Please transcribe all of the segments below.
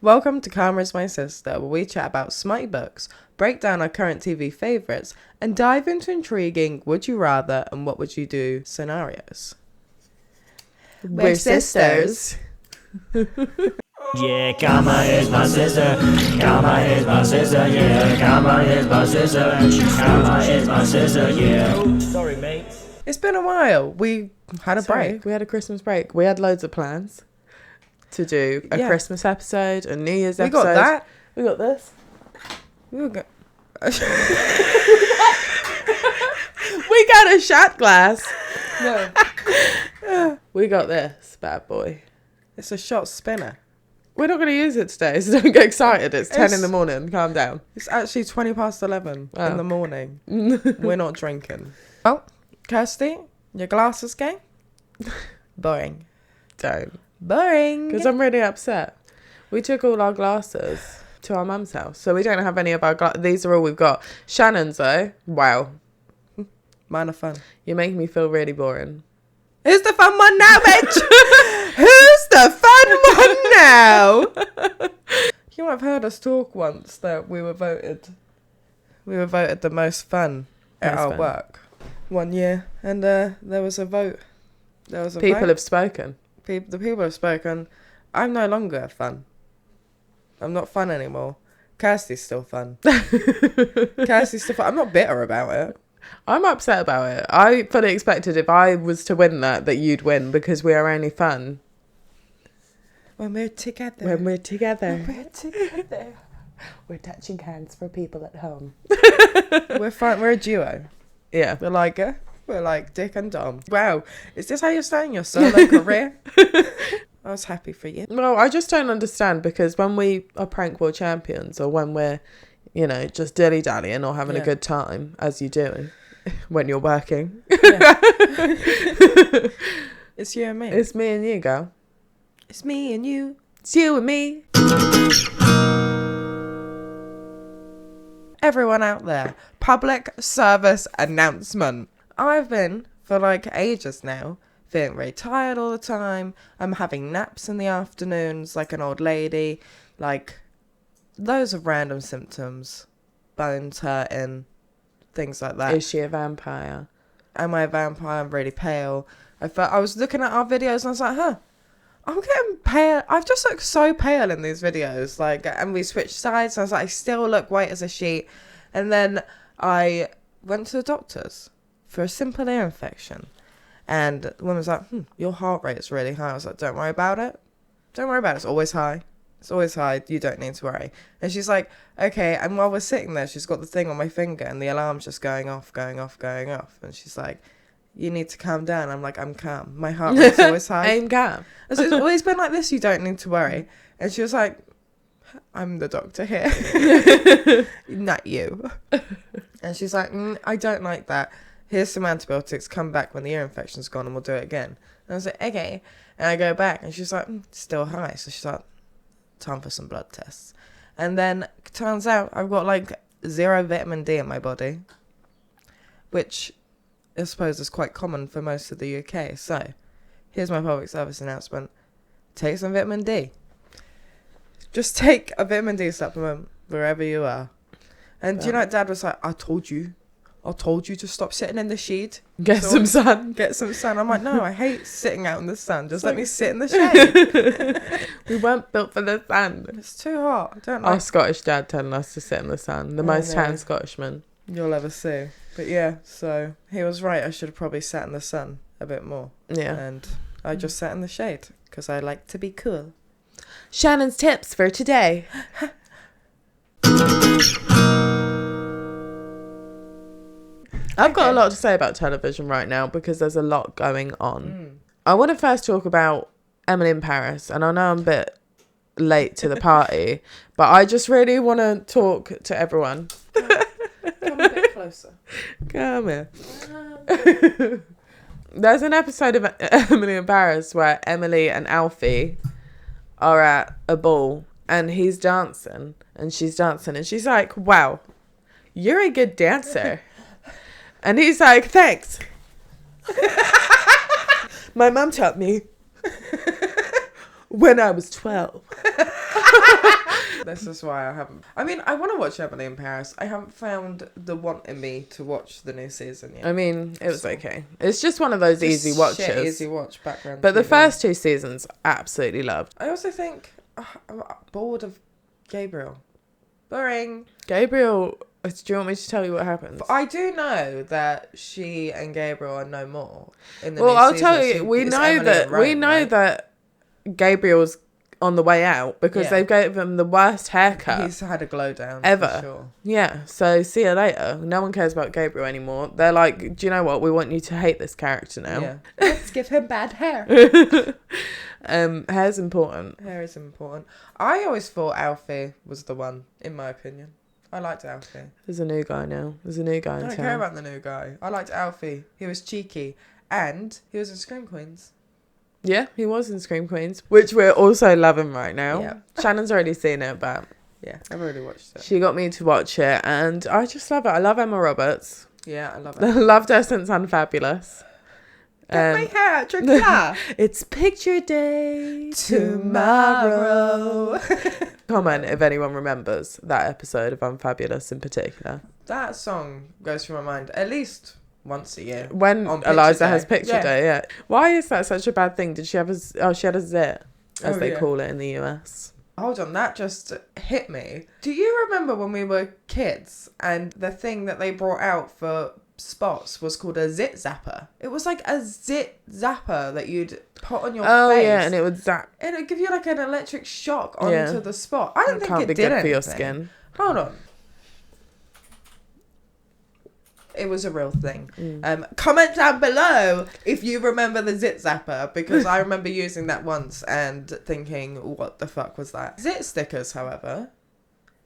Welcome to Karma's My Sister, where we chat about smutty books, break down our current TV favourites, and dive into intriguing would you rather and what would you do scenarios. We're sisters. Yeah, Karma is my sister. Karma is my sister. Yeah, Karma is my sister. Karma is my sister. Yeah. Oh, sorry, mate. It's been a while. We had a break. We had a Christmas break. We had loads of plans to do a Christmas episode, a New Year's episode. We got that. We got this. We got We got a shot glass. no. We got this bad boy. It's a shot spinner. We're not going to use it today, so don't get excited. It's 10 in the morning. Calm down. It's actually 20 past 11 in the morning. We're not drinking. Oh, Kirsty, your glasses game? Boring. Don't. Boring. Because I'm really upset. We took all our glasses to our mum's house, so we don't have any of our glasses. These are all we've got. Shannon's, though, wow. Mine are fun. You make me feel really boring. Who's the fun one now, bitch? Who's the fun one now? You might have heard us talk once that we were voted the most fun at our work one year, and there was a vote. People have spoken. The people have spoken. I'm no longer fun. I'm not fun anymore. Kirsty's still fun. Kirsty's still fun. I'm not bitter about it. I'm upset about it. I fully expected if I was to win that you'd win because we are only fun when we're together. When we're together. We're together. We're touching hands for people at home. We're fun. We're a duo. Yeah. We're like Dick and Dom. Wow. Is this how you're starting your solo career? I was happy for you. Well, I just don't understand because when we are prank world champions or when we're, just dilly-dallying or having a good time, as you do when you're working. Yeah. It's you and me. It's me and you, girl. It's me and you. It's you and me. Everyone out there, public service announcement. I've been, for ages now, feeling very tired all the time. I'm having naps in the afternoons like an old lady. Loads of random symptoms. Bones hurting. Things like that. Is she a vampire? Am I a vampire? I'm really pale. I was looking at our videos and I was like, I'm getting pale. I've just looked so pale in these videos. And we switched sides. And I was like, I still look white as a sheet. And then I went to the doctor's for a simple ear infection. And the woman was like, your heart rate is really high. I was like, don't worry about it. Don't worry about it. It's always high. It's always high. You don't need to worry. And she's like, okay. And while we're sitting there, she's got the thing on my finger and the alarm's just going off. And she's like, you need to calm down. I'm like, I'm calm. My heart rate's always high. I'm calm. So it's always been like this. You don't need to worry. And she was like, I'm the doctor here. Not you. And she's like, I don't like that. Here's some antibiotics. Come back when the ear infection's gone and we'll do it again. And I was like, okay. And I go back and she's like, still high. So she's like, time for some blood tests. And then it turns out I've got 0 vitamin D in my body, which I suppose is quite common for most of the UK. So here's my public service announcement. Take some vitamin D. Just take a vitamin D supplement wherever you are. And do you know what Dad was like, I told you to stop sitting in the shade. Get some sun. I'm like, no, I hate sitting out in the sun. Just let me sit in the shade. We weren't built for the sun. It's too hot. I don't like Our Scottish dad telling us to sit in the sun. The most tan Scottishman you'll ever see. But yeah, so he was right. I should have probably sat in the sun a bit more. Yeah. And I just sat in the shade because I like to be cool. Shannon's tips for today. I've got a lot to say about television right now because there's a lot going on. I want to first talk about Emily in Paris, and I know I'm a bit late to the party, but I just really want to talk to everyone. Come a bit closer. Come here. There's an episode of Emily in Paris where Emily and Alfie are at a ball and he's dancing and she's dancing and she's like, wow, you're a good dancer. And he's like, thanks. My mom taught me when I was 12. This is why I haven't. I mean, I want to watch Emily in Paris. I haven't found the want in me to watch the new season yet. I mean, it was okay. It's just one of those easy watches. Shit, easy watch background. But the TV. first 2 seasons, absolutely loved. I also think I'm bored of Gabriel. Boring. Gabriel, do you want me to tell you what happens? But I do know that she and Gabriel are no more in the Well, new I'll season. tell you, So we it's know Emily that and Rome, right? that Gabriel's on the way out because Yeah. they gave him the worst haircut He's had a glow down ever. For sure. Yeah, so see you later. No one cares about Gabriel anymore. They're like, do you know what? We want you to hate this character now. Yeah. Let's give him bad hair. Hair's important. Hair is important. I always thought Alfie was the one, in my opinion. I liked Alfie. There's a new guy now. There's a new guy I in don't town. care about the new guy. I liked Alfie. He was cheeky. And he was in Scream Queens. Yeah, he was in Scream Queens, which we're also loving right now. Yeah. Shannon's already seen it, but Yeah, I've already watched it. she got me to watch it, and I just love it. I love Emma Roberts. Yeah, I love I it. loved her since Unfabulous. Get my hair, Dracula. It's picture day Tomorrow. Comment if anyone remembers that episode of Unfabulous in particular. That song goes through my mind at least once a year. When On Picture Eliza Day. has picture Yeah. day, yeah. Why is that such a bad thing? Did she have she had a zit, as Oh, they yeah. call it in the US. Hold on, that just hit me. Do you remember when we were kids and the thing that they brought out for spots was called a zit zapper? It was like a zit zapper that you'd put on your Oh face. yeah, and it would zap. And it'd give you like an electric shock onto Yeah. the spot. I don't It think can't it be did good for your anything. skin. Hold on. It was a real thing. Comment down below if you remember the zit zapper, because I remember using that once and thinking, what the fuck was that? Zit stickers, however,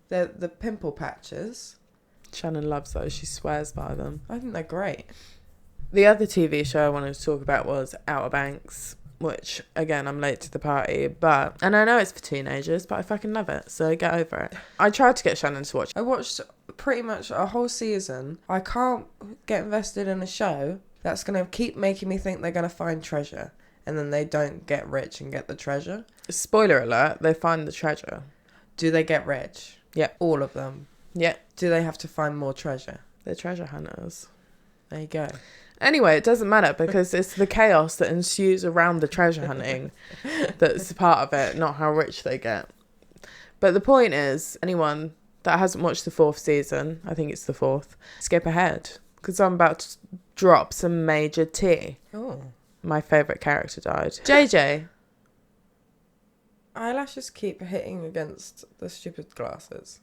they're the pimple patches. Shannon loves those. She swears by them. I think they're great. The other TV show I wanted to talk about was Outer Banks, which, again, I'm late to the party, and I know it's for teenagers, but I fucking love it, so get over it. I tried to get Shannon to watch. I watched pretty much a whole season. I can't get invested in a show that's going to keep making me think they're going to find treasure, and then they don't get rich and get the treasure. Spoiler alert, they find the treasure. Do they get rich? Yeah. All of them? Yeah. Do they have to find more treasure? They're treasure hunters. There you go. Anyway, it doesn't matter because it's the chaos that ensues around the treasure hunting that's part of it, not how rich they get. But the point is, anyone that hasn't watched the 4th season, I think it's the 4th, skip ahead because I'm about to drop some major tea. Oh. My favourite character died. JJ. Eyelashes keep hitting against the stupid glasses.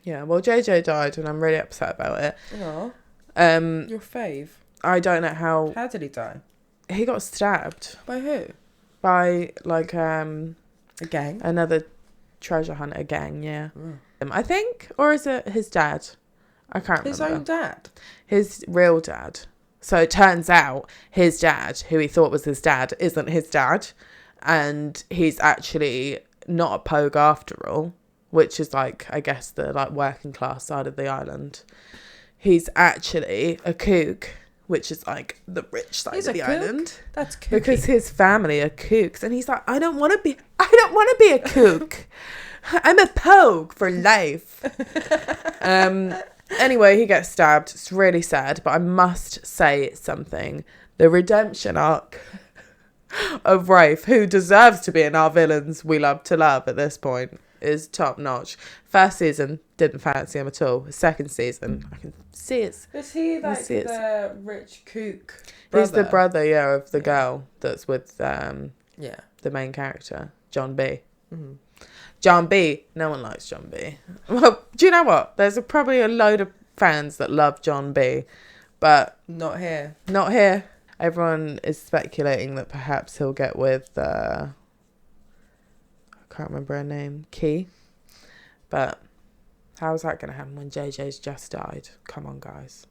Yeah, well, JJ died and I'm really upset about it. Oh. Um, Your fave. I don't know how... How did he die? He got stabbed By who? by, like, A gang? another treasure hunter gang, yeah. Mm. I think, or is it his dad? I can't His remember. own dad? His real dad. So it turns out his dad, who he thought was his dad, isn't his dad. And he's actually not a pogue after all, which is like, I guess, the like working class side of the island. He's actually a kook, which is like the rich side He's of a the kook? island. That's kooky. Because his family are kooks. And he's like, I don't want to be a kook. I'm a pogue for life. Anyway, he gets stabbed. It's really sad, but I must say something. The redemption arc of Rafe, who deserves to be in our villains we love to love at this point, is top notch. First season, didn't fancy him at all. Second season, I can see it. Is he like see, it's- the rich kook He's the brother? brother, yeah, of the Yeah. girl that's with Yeah. the main character, John B. Mm-hmm. John B. No one likes John B. Well, do you know what? There's probably a load of fans that love John B, but Not here. not here. Everyone is speculating that perhaps he'll get with, I can't remember her name, Key. But how's that going to happen when JJ's just died? Come on, guys.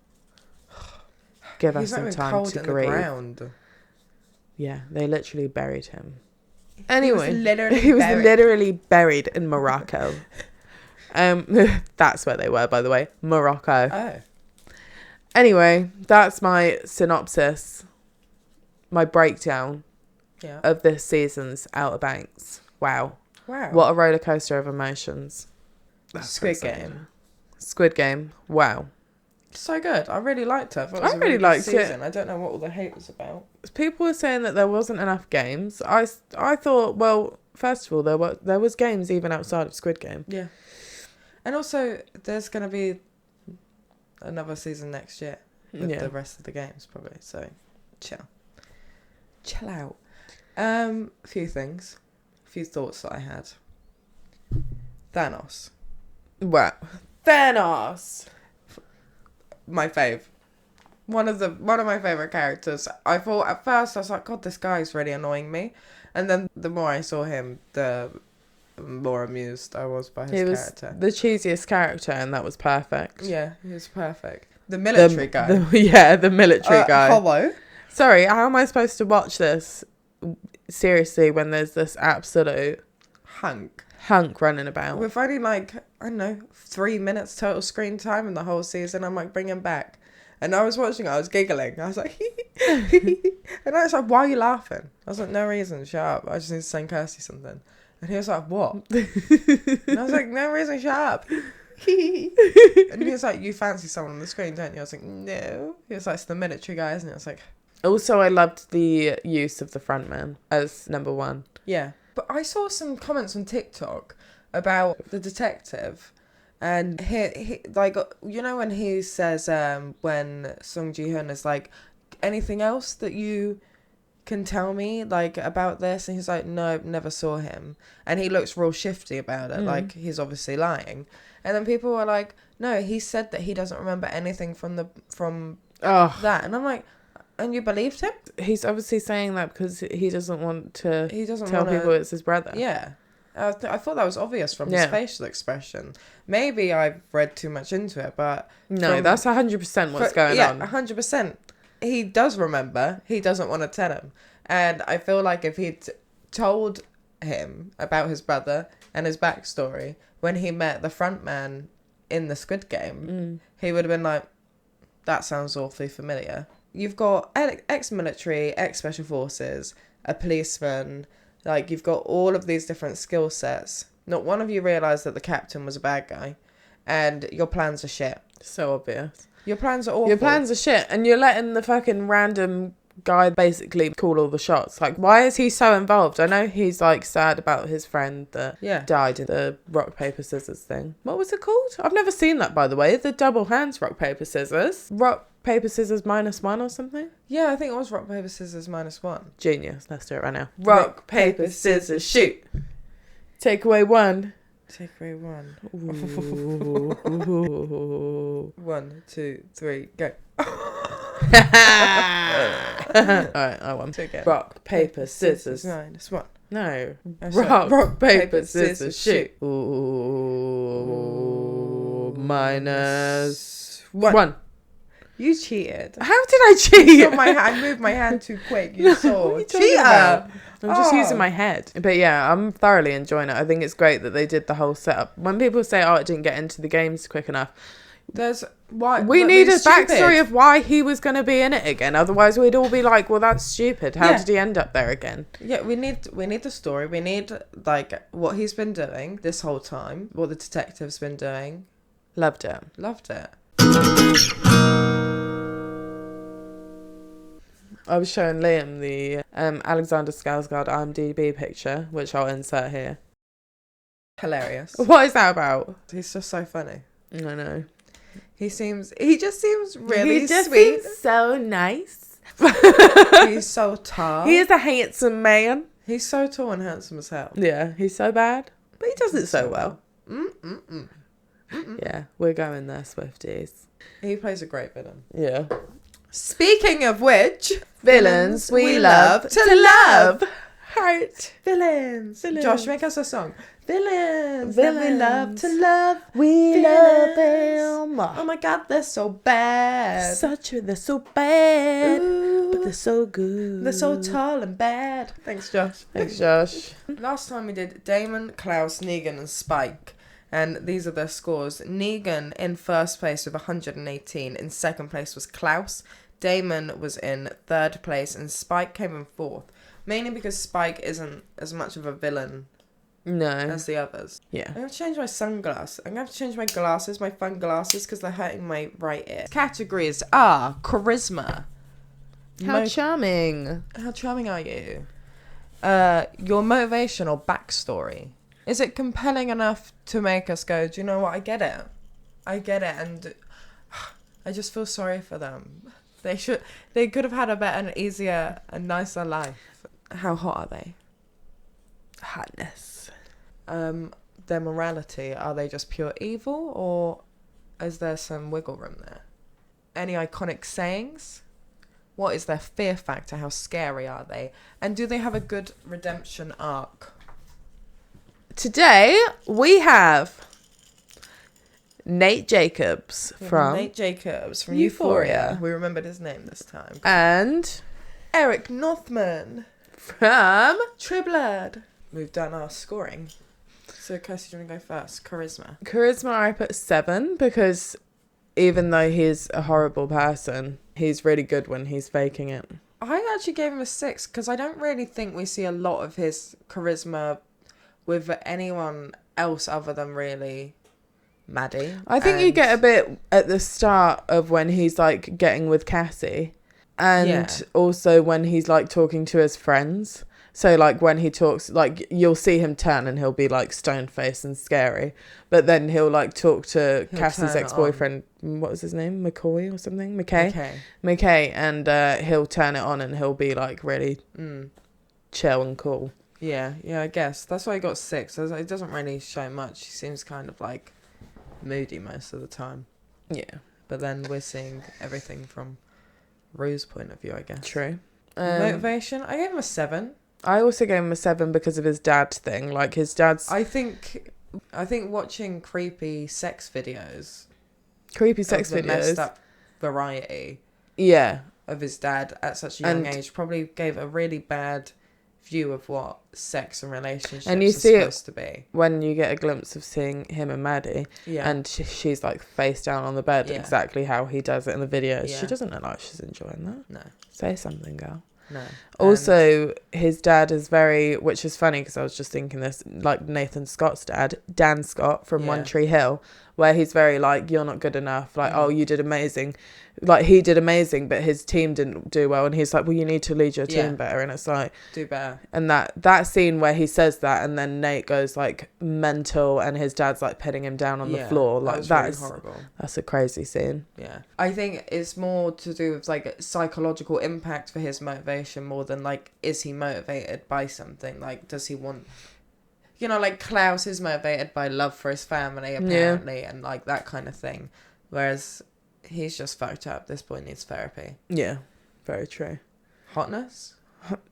Give us He's not some even time cold to in the grieve. ground. Yeah, they literally buried him. He Anyway, was literally he was buried. literally buried in Morocco. That's where they were, by the way, Morocco. Oh. Anyway, that's my synopsis, my breakdown Yeah. of this season's Outer Banks. Wow. Wow. What a roller coaster of emotions. Squid Game. Squid Game. Wow. So good. I really liked it. I thought it I was a really good liked it. season. I don't know what all the hate was about. People were saying that there wasn't enough games. I thought, well, first of all, there was games even outside of Squid Game. Yeah. And also, there's going to be another season next year with the rest of the games, probably. So, chill out. A few things. A few thoughts that I had. Thanos. Wow. Thanos. My fave. One of my favourite characters. I thought at first, I was like, God, this guy's really annoying me. And then the more I saw him, the more amused I was by his character. The cheesiest character, and that was perfect. Yeah, he was perfect. The military guy. The military guy. Hello? Sorry, how am I supposed to watch this seriously when there's this absolute Hunk running about? With only I don't know, 3 minutes total screen time in the whole season, I'm like, bring him back. And I was watching it, I was giggling. I was like, and I was like, why are you laughing? I was like, no reason, shut up. I just need to send Kirsty something. And he was like, what? And I was like, no reason, shut up. And he was like, you fancy someone on the screen, don't you? I was like, no. He was like, it's the military guy, isn't it? I was like... Also, I loved the use of the frontman as number one. Yeah. But I saw some comments on TikTok about the detective, and he like, you know, when he says when Sung Ji-hyun is like, anything else that you can tell me like about this, and he's like, no, never saw him, and he looks real shifty about it, like he's obviously lying. And then people were like, no, he said that he doesn't remember anything from that, and I'm like, and you believed him? He's obviously saying that because he doesn't want to tell wanna... people it's his brother. Yeah. I thought that was obvious from his facial expression. Maybe I've read too much into it, but... No, that's 100% what's going on. Yeah, 100%. He does remember. He doesn't want to tell him. And I feel like if he'd told him about his brother and his backstory when he met the front man in the Squid Game, he would have been like, that sounds awfully familiar. You've got ex-military, ex-special forces, a policeman... Like, you've got all of these different skill sets. Not one of you realised that the captain was a bad guy. And your plans are shit. So obvious. Your plans are awful. Your plans are shit. And you're letting the fucking random guy basically call all the shots. Like, why is he so involved? I know he's, like, sad about his friend that died in the rock, paper, scissors thing. What was it called? I've never seen that, by the way. The double hands rock, paper, scissors. Rock, paper, scissors -1 or something? Yeah, I think it was rock, paper, scissors -1. Genius. Let's do it right now. Rock, paper, scissors, shoot. Take away one. Take away one. Ooh. 1, 2, 3, go. Alright, I won. Rock, paper, scissors. -1. No. Rock, paper, scissors, shoot. Ooh. -1. You cheated. How did I cheat? I moved my hand too quick. You saw. Cheater. I'm just using my head. But yeah, I'm thoroughly enjoying it. I think it's great that they did the whole setup. When people say, oh, it didn't get into the games quick enough. We need a backstory of why he was going to be in it again. Otherwise, we'd all be like, well, that's stupid. How did he end up there again? Yeah, we need the story. We need, like, what he's been doing this whole time. What the detective's been doing. Loved it. I was showing Liam the Alexander Skarsgård IMDb picture, which I'll insert here. Hilarious. What is that about? He's just so funny. I know. He just seems really sweet. Seems so nice. He's so tall. He is a handsome man. He's so tall and handsome as hell. Yeah, he's so bad, but he does it so well. Yeah, we're going there, Swifties. He plays a great villain. Yeah. Speaking of which, villains we love to love. Heart. Villains. Josh, make us a song. Villains. That we love to love. We love them. Oh my God, they're so bad. They're so bad. Ooh, but they're so good. They're so tall and bad. Thanks, Josh. Last time we did Damon, Klaus, Negan and Spike. And these are their scores. Negan in first place with 118. In second place was Klaus. Damon was in third place. And Spike came in fourth. Mainly because Spike isn't as much of a villain No. as the others. Yeah. I'm going to change my sunglasses. I'm going to change my glasses, my fun glasses, because they're hurting my right ear. Categories are charisma. How charming. How charming are you? Your motivation or backstory. Is it compelling enough to make us go, do you know what? I get it. And I just feel sorry for them. They could have had a better and easier and nicer life. How hot are they? Hotness. Their morality, are they just pure evil, or is there some wiggle room there? Any iconic sayings? What is their fear factor? How scary are they? And do they have a good redemption arc? Today we have Nate Jacobs from Euphoria. We remembered his name this time. and Eric Northman from Triblad. We've done our scoring. So, Kirsty, do you want to go first? Charisma. I put 7 because even though he's a horrible person, he's really good when he's faking it. I actually gave him a 6 because I don't really think we see a lot of his charisma with anyone else other than really Maddie. I think you get a bit at the start of when he's like getting with Cassie, and also when he's like talking to his friends. So like when he talks, like you'll see him turn and he'll be like stone faced and scary, but then he'll like talk to Cassie's ex-boyfriend. What was his name? McCoy or something? McKay, and he'll turn it on and he'll be like really chill and cool. Yeah, I guess that's why I got 6. It doesn't really show much. He seems kind of like moody most of the time. Yeah, but then we're seeing everything from Rue's point of view, I guess. True. Motivation, I gave him a 7. I also gave him a 7 because of his dad thing. Like his dad's. I think watching creepy sex videos, messed up variety. Yeah. Of his dad at such a young age probably gave a really bad view of what sex and relationships and you are see supposed to be. When you get a glimpse of seeing him and Maddie, and she's like face down on the bed, exactly how he does it in the videos. She doesn't look like she's enjoying that. No. Say something, girl. No. Also, his dad is very, which is funny because I was just thinking this, like Nathan Scott's dad, Dan Scott from One Tree Hill, where he's very like, you're not good enough. Like, oh, you did amazing. Like, he did amazing, but his team didn't do well. And he's like, well, you need to lead your team better. And it's like... do better. And that scene where he says that and then Nate goes, like, mental and his dad's, like, pinning him down on the floor. Like, that's really horrible. That's a crazy scene. Yeah. I think it's more to do with, like, psychological impact for his motivation more than, like, is he motivated by something? Like, does he want... You know, like, Klaus is motivated by love for his family, apparently, and, like, that kind of thing. Whereas... he's just fucked up. This boy needs therapy. Yeah, very true. Hotness?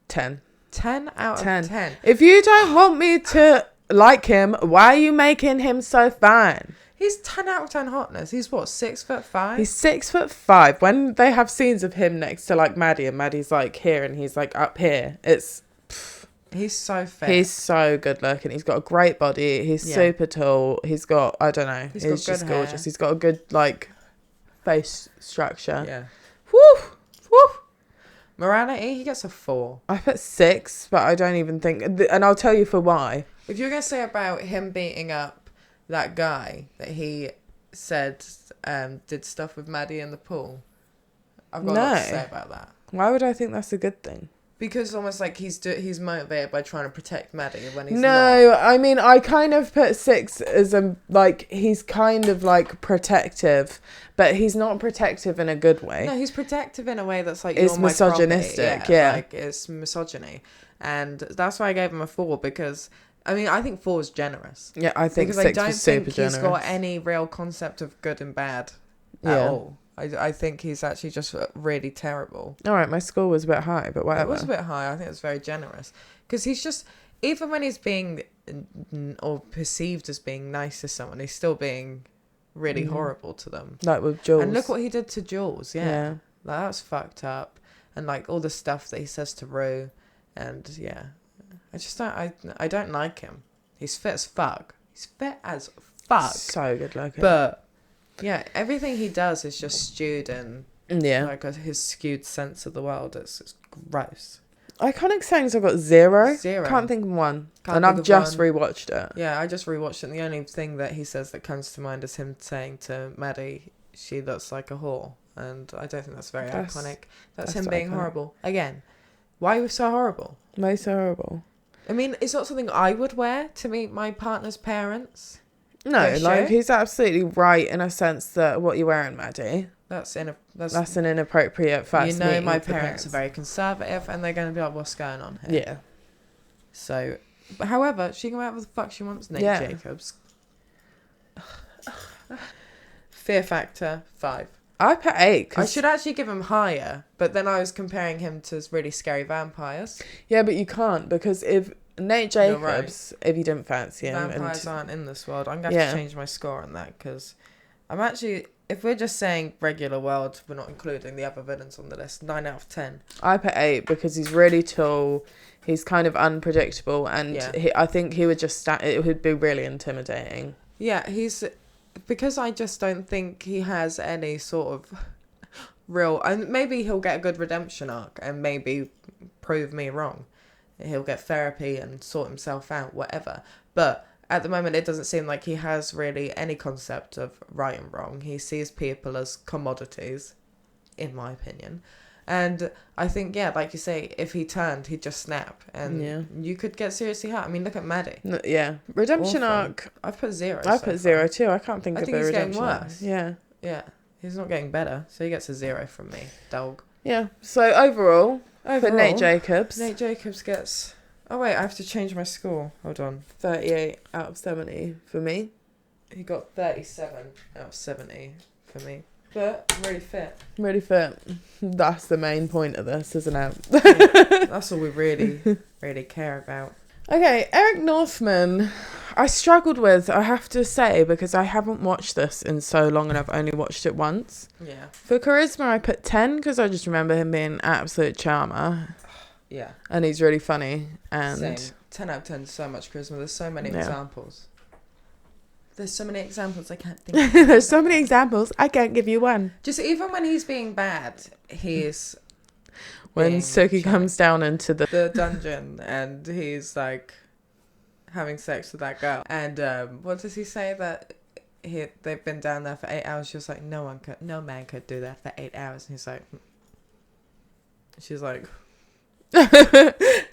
10. 10 out of 10. If you don't want me to like him, why are you making him so fine? He's 10 out of 10 hotness. He's what, 6'5"? He's 6'5". When they have scenes of him next to like Maddie and Maddie's like here and he's like up here, it's... He's so fit. He's so good looking. He's got a great body. He's super tall. He's got, I don't know. He's just gorgeous. He's got a good like... face structure. Yeah. Woo. Morality, he gets a 4. I put 6, but I don't even think, and I'll tell you for why. If you're gonna say about him beating up that guy that he said did stuff with Maddie in the pool, I've got a lot to say about that. Why would I think that's a good thing? Because almost like he's motivated by trying to protect Maddie when he's not. I mean, I kind of put 6 as like he's kind of like protective, but he's not protective in a good way. No, he's protective in a way that's like it's misogynistic. Yeah, like it's misogyny, and that's why I gave him a 4 because I mean I think 4 is generous. Yeah, I think because 6 I don't was super think generous. He's got any real concept of good and bad at all. I think he's actually just really terrible. All right, my score was a bit high, but whatever. It was a bit high. I think it was very generous. Because he's just, even when he's being, or perceived as being nice to someone, he's still being really horrible to them. Like with Jules. And look what he did to Jules, yeah. Like, that was fucked up. And like all the stuff that he says to Rue. And yeah. I just don't, I don't like him. He's fit as fuck. He's fit as fuck. So good looking. But... yeah, everything he does is just stewed in like his skewed sense of the world. It's gross. Iconic sayings, I've got zero. Zero. Can't think of one. Can't and think I've of just one. rewatched it. Yeah, I just rewatched it, and the only thing that he says that comes to mind is him saying to Maddie, she looks like a whore. And I don't think that's very iconic. That's him being iconic. horrible. Again, why are we so horrible? Why so horrible? I mean, it's not something I would wear to meet my partner's parents. No, Yeah, like, sure. he's absolutely right in a sense that what you're wearing, Maddie, That's that's an inappropriate first you know, meeting my with the parents are very conservative, and they're going to be like, "What's going on here?" Yeah. So, but however, she can wear whatever the fuck she wants. Nate Yeah. Jacobs. Fear factor 5. I put 8. I should actually give him higher, but then I was comparing him to really scary vampires. Yeah, but you can't, because if Nate You're right. Jacobs, if you didn't fancy him, Vampires aren't in this world. I'm going to Yeah. have to change my score on that, because I'm actually, if we're just saying regular world, we're not including the other villains on the list. 9 out of 10. I put 8 because he's really tall. He's kind of unpredictable, and Yeah. I think he would just it would be really intimidating. Yeah, because I just don't think he has any sort of real, and maybe he'll get a good redemption arc and maybe prove me wrong. He'll get therapy and sort himself out, whatever. But at the moment, it doesn't seem like he has really any concept of right and wrong. He sees people as commodities, in my opinion. And I think, yeah, like you say, if he turned, he'd just snap. And you could get seriously hurt. I mean, look at Maddie. Yeah. Redemption Awful. arc. I've put 0. I so put far. 0 too. I can't think I of think a he's getting redemption arc. worse. Yeah. Yeah, he's not getting better. So he gets a 0 from me, dog. Yeah. So overall, for Nate Jacobs, Nate Jacobs gets... Oh, wait, I have to change my score. Hold on. 38 out of 70 for me. He got 37 out of 70 for me. But I'm really fit. Really fit. That's the main point of this, isn't it? That's all we really, really care about. Okay, Eric Northman, I struggled with, I have to say, because I haven't watched this in so long and I've only watched it once. Yeah. For charisma, I put 10 because I just remember him being an absolute charmer. Yeah. And he's really funny. And Same. 10 out of 10, so much charisma. There's so many examples. There's so many examples I can't think of. There's so many examples, I can't give you one. Just even when he's being bad, he's... When being Suki charming. comes down into the dungeon and he's like having sex with that girl. And what does he say? That they've been down there for 8 hours. She was like, no man could do that for 8 hours. And he's like... She's like...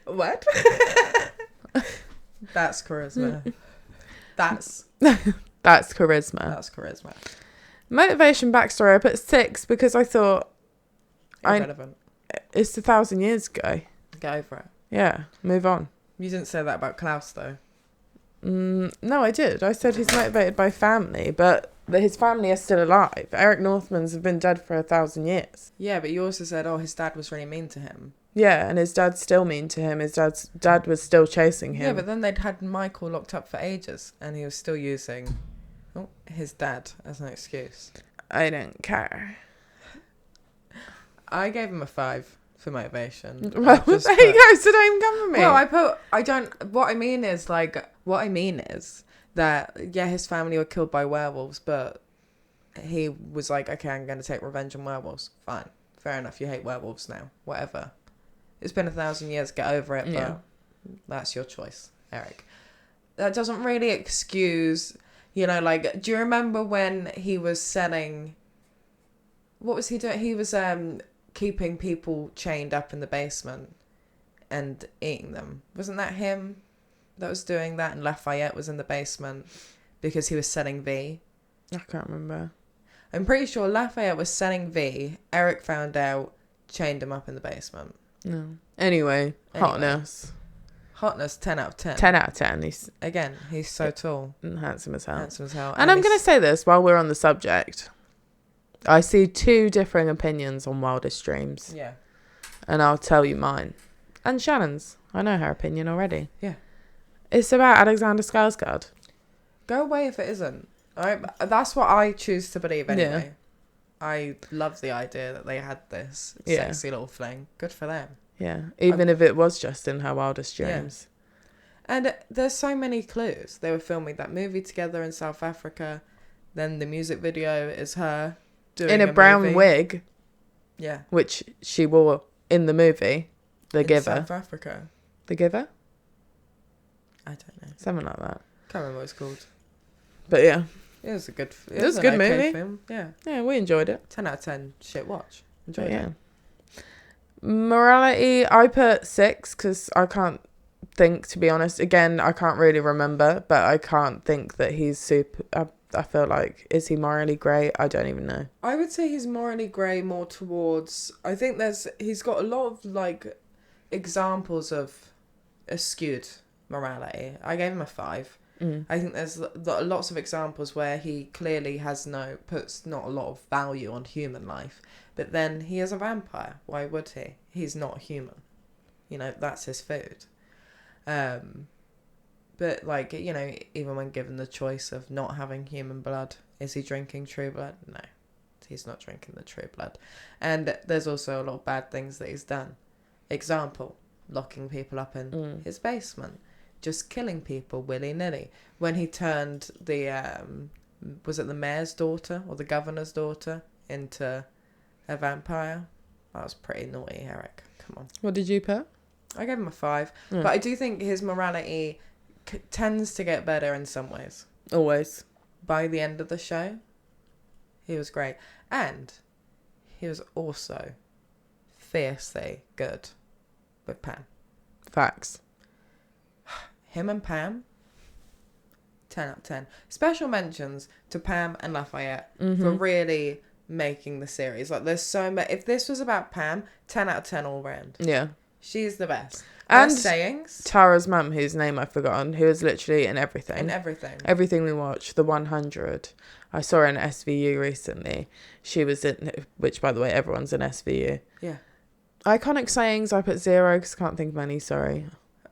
What? That's charisma. That's charisma. That's charisma. Motivation backstory, I put 6 because I thought Irrelevant. it's 1,000 years ago. Get over it. Yeah, move on. You didn't say that about Klaus though. No, I did. I said he's motivated by family, but his family is still alive. Eric Northman's have been dead for 1,000 years. Yeah, but you also said, his dad was really mean to him. Yeah, and his dad's still mean to him. His dad was still chasing him. Yeah, but then they'd had Michael locked up for ages, and he was still using his dad as an excuse. I don't care. I gave him a 5 for motivation. Well, there you go. So don't even come for me. Well, what I mean is that, yeah, his family were killed by werewolves, but he was like, okay, I'm going to take revenge on werewolves. Fine. Fair enough. You hate werewolves now. Whatever. It's been 1,000 years. Get over it. Yeah. But that's your choice, Eric. That doesn't really excuse, do you remember when he was selling... What was he doing? He was keeping people chained up in the basement and eating them. Wasn't that him that was doing that? And Lafayette was in the basement because he was selling V. I can't remember. I'm pretty sure Lafayette was selling V. Eric found out, chained him up in the basement. No. Anyway, hotness. Hotness, 10 out of 10. 10 out of 10. He's so tall. And handsome as hell. Handsome as hell. And I'm going to say this while we're on the subject. I see 2 differing opinions on Wildest Dreams. Yeah. And I'll tell you mine. And Shannon's. I know her opinion already. Yeah. It's about Alexander Skarsgård. Go away if it isn't. Alright, that's what I choose to believe anyway. Yeah. I love the idea that they had this sexy little fling. Good for them. Yeah. Even if it was just in her wildest dreams. Yeah. And there's so many clues. They were filming that movie together in South Africa. Then the music video is her doing in a brown movie. wig. Yeah. Which she wore in the movie. The in Giver. South Africa. The Giver? I don't know. Something like that. Can't remember what it's called. But yeah. It was a good. It was a an good okay movie. Film. Yeah. Yeah, we enjoyed it. 10 out of 10. Shit watch. Enjoyed But yeah. it. Morality, I put 6 because I can't think, to be honest. Again, I can't really remember, but I can't think that he's super. I feel like, is he morally grey? I don't even know. I would say he's morally grey more towards. I think he's got a lot of like examples of skewed morality. I gave him a 5. I think there's lots of examples where he clearly puts not a lot of value on human life, but then he is a vampire. Why would he? He's not human. You know, that's his food. But like, you know, even when given the choice of not having human blood, is he drinking true blood? No, he's not drinking the true blood. And there's also a lot of bad things that he's done. Example, locking people up in his basement. Just killing people willy-nilly. When he turned was it the mayor's daughter or the governor's daughter into a vampire? That was pretty naughty, Eric. Come on. What did you put? I gave him a 5. But I do think his morality tends to get better in some ways. Always. By the end of the show, he was great. And he was also fiercely good with Pam. Facts. Him and Pam, 10 out of 10. Special mentions to Pam and Lafayette for really making the series. Like, there's so many. If this was about Pam, 10 out of 10 all round. Yeah. She's the best. And her sayings. Tara's mum, whose name I've forgotten, who is literally in everything. In everything. Everything we watch. The 100. I saw her in SVU recently. She was in, which by the way, everyone's in SVU. Yeah. Iconic sayings, I put 0 because I can't think of any, sorry.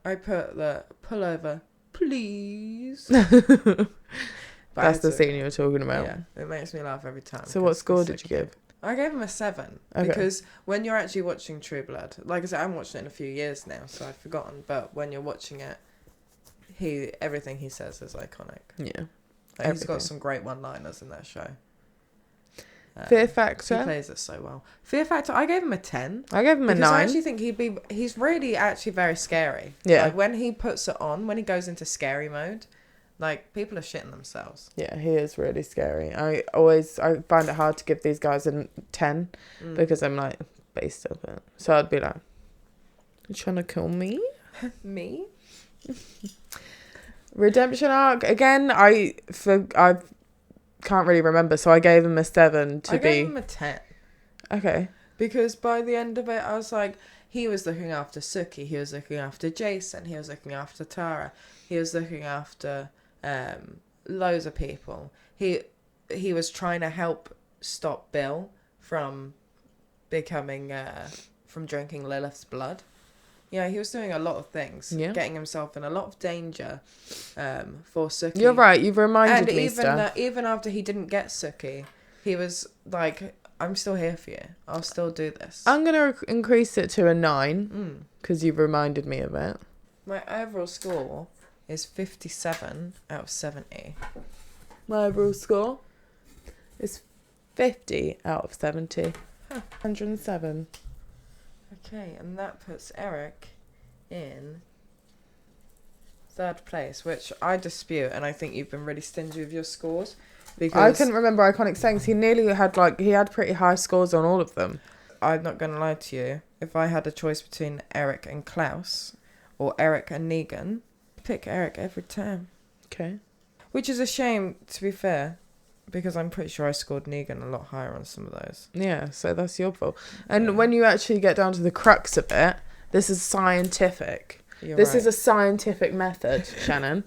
I put the pull over, please. That's the scene you were talking about. Yeah, it makes me laugh every time. So what score did you give? I gave him a 7 because when you're actually watching True Blood, like I said, I'm watching it in a few years now, so I've forgotten. But when you're watching it, everything he says is iconic. Yeah, like, he's got some great one-liners in that show. Fear Factor. He plays it so well. Fear Factor. I gave him a 10. I gave him a 9. I actually think he's really actually very scary. Yeah. Like when he puts it on, when he goes into scary mode, like people are shitting themselves. Yeah, he is really scary. I find it hard to give these guys a 10 because I'm like based off it. So I'd be like, you trying to kill me? Me? Redemption arc again. I can't really remember, so I gave him a 7 I gave him a 10. Okay. Because by the end of it, I was like, he was looking after Suki, he was looking after Jason, he was looking after Tara, he was looking after loads of people. He was trying to help stop Bill from becoming from drinking Lilith's blood. Yeah, he was doing a lot of things. Yeah. Getting himself in a lot of danger for Suki. You're right, you've reminded me stuff. Even after he didn't get Suki, he was like, I'm still here for you. I'll still do this. I'm going to increase it to a 9 because you've reminded me of it. My overall score is 57 out of 70. My overall score is 50 out of 70. 107. Okay, and that puts Eric in 3rd place, which I dispute, and I think you've been really stingy with your scores. Because I couldn't remember iconic sayings. He nearly had he had pretty high scores on all of them. I'm not going to lie to you. If I had a choice between Eric and Klaus, or Eric and Negan, I'd pick Eric every time. Okay. Which is a shame, to be fair. Because I'm pretty sure I scored Negan a lot higher on some of those. Yeah, so that's your fault. And when you actually get down to the crux of it, this is scientific. This is a scientific method, Shannon.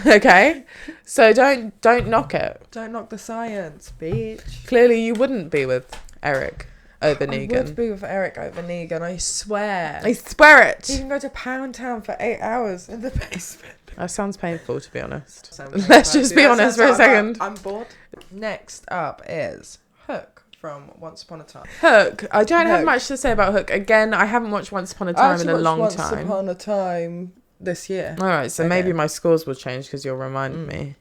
Okay? So don't knock it. Don't knock the science, bitch. Clearly you wouldn't be with Eric over Negan. I would be with Eric over Negan, I swear. I swear it. You can go to Pound Town for 8 hours in the basement. That sounds painful, to be honest. Let's just be honest for a second. I'm bored. Next up is Hook from Once Upon a Time. Hook. I don't have much to say about Hook. Again, I haven't watched Once Upon a Time in a long time. Once Upon a Time this year. All right, so maybe my scores will change because you'll remind me.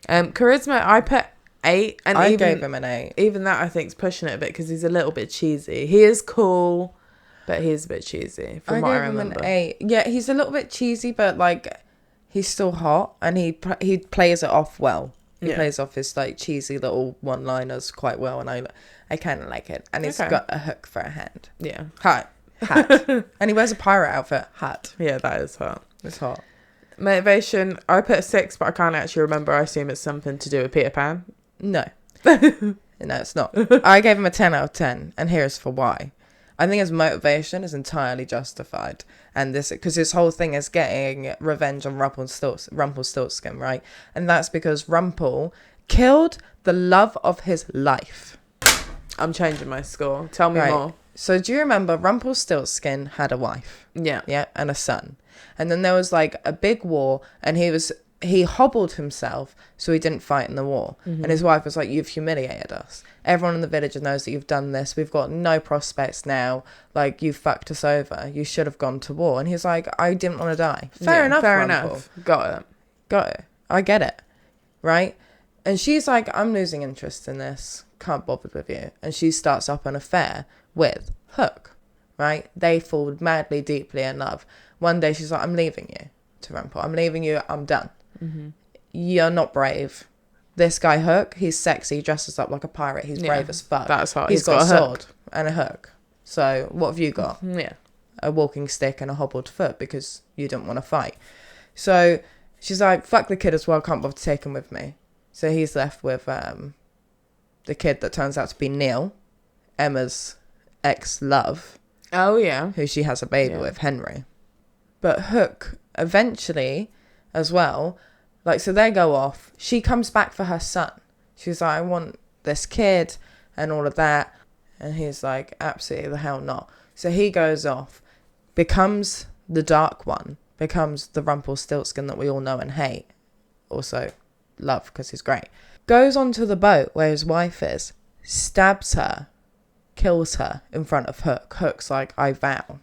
Charisma, I put 8. And I gave him an 8. Even that, I think, is pushing it a bit because he's a little bit cheesy. He is cool, But he's a bit cheesy from I what I gave him remember. an 8. Yeah, he's a little bit cheesy, but like he's still hot, and he plays it off well. He plays off his like cheesy little one-liners quite well, and I kind of like it. And he's got a hook for a hand. Yeah. Hot. And he wears a pirate outfit. Hot. Yeah, that is hot. It's hot. Motivation, I put a 6, but I can't actually remember. I assume it's something to do with Peter Pan. No. No, it's not. I gave him a 10 out of 10, and here's for why. I think his motivation is entirely justified, and this because his whole thing is getting revenge on Rumpelstiltskin, right? And that's because Rumpel killed the love of his life. I'm changing my score. Tell me more. So do you remember Rumpelstiltskin had a wife? Yeah, and a son, and then there was like a big war, and he hobbled himself so he didn't fight in the war. And his wife was like, "You've humiliated us. Everyone in the village knows that you've done this. We've got no prospects now. Like, you fucked us over. You should have gone to war." And he's like, "I didn't want to die." Fair enough, Rumpel. Got it. I get it. Right? And she's like, "I'm losing interest in this. Can't bother with you." And she starts up an affair with Hook. Right? They fall madly, deeply in love. One day she's like, "I'm leaving you to Rumpel. I'm leaving you. I'm done. You're not brave. This guy Hook, he's sexy, dresses up like a pirate. He's brave as fuck. That's hot. He's got a sword and a hook. So what have you got? Yeah. A walking stick and a hobbled foot because you didn't want to fight." So she's like, "Fuck the kid as well. Can't bother to take him with me." So he's left with the kid that turns out to be Neil, Emma's ex-love. Oh, yeah. Who she has a baby with, Henry. But Hook eventually as well, like, so they go off. She comes back for her son. She's like, "I want this kid," and all of that. And he's like, "Absolutely the hell not." So he goes off, becomes the Dark One, becomes the Rumpelstiltskin that we all know and hate. Also love because he's great. Goes onto the boat where his wife is, stabs her, kills her in front of Hook. Hook's like, "I vow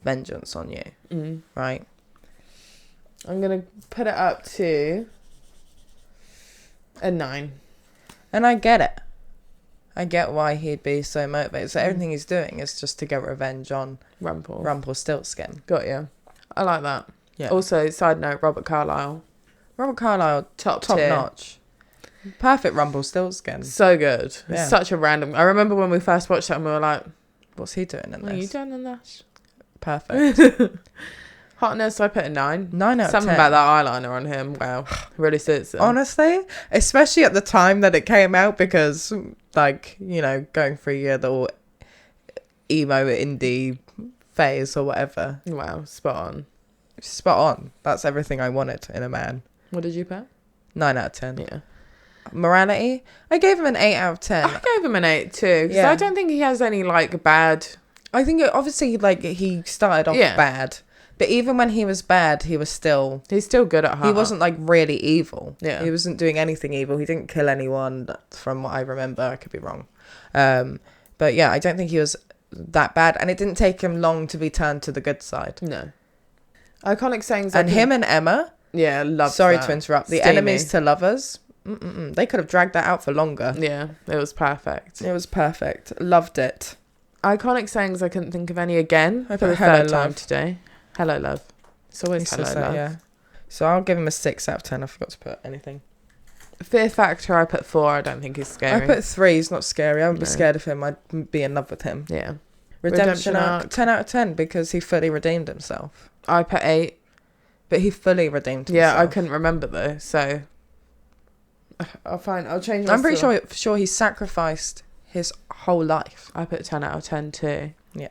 vengeance on you." Right? I'm going to put it up to a 9. And I get it. I get why he'd be so motivated. So everything he's doing is just to get revenge on Rumpelstiltskin. Got you. I like that. Yeah. Also, side note, Robert Carlyle, top tier. notch. Perfect Rumpelstiltskin. So good. Yeah. Such a random. I remember when we first watched that and we were like, What's he doing in "What are you this? doing in that?" Perfect. Hotness, I put a 9. 9 out of 10. Something about that eyeliner on him. Wow. Really suits him. Honestly, especially at the time that it came out, because, like, you know, going through your little emo indie phase or whatever. Wow. Spot on. Spot on. That's everything I wanted in a man. What did you put? 9 out of 10. Yeah. Morality, I gave him an 8 out of 10. I gave him an 8 too. Because Yeah. I don't think he has any, like, bad... I think obviously, like, he started off bad. But even when he was bad, he was still... He's still good at heart. He wasn't, like, really evil. Yeah. He wasn't doing anything evil. He didn't kill anyone, from what I remember. I could be wrong. But, yeah, I don't think he was that bad. And it didn't take him long to be turned to the good side. No. Iconic sayings... And him and Emma... Yeah, love Sorry that. to interrupt. The Steamy. enemies to lovers... They could have dragged that out for longer. Yeah, it was perfect. It was perfect. Loved it. Iconic sayings, I couldn't think of any again I for the put hello, third time love. today. Hello, love. It's always He hello, says that, love. yeah. So I'll give him a 6 out of 10. I forgot to put anything. Fear factor, I put 4. I don't think he's scary. I put 3. He's not scary. I wouldn't be No. scared of him. I'd be in love with him. Yeah. Redemption arc, 10 out of 10 because he fully redeemed himself. I put 8. But he fully redeemed himself. Yeah, I couldn't remember though, so... I'll change my I'm pretty score. sure he sacrificed his whole life. I put 10 out of 10 too. Yeah.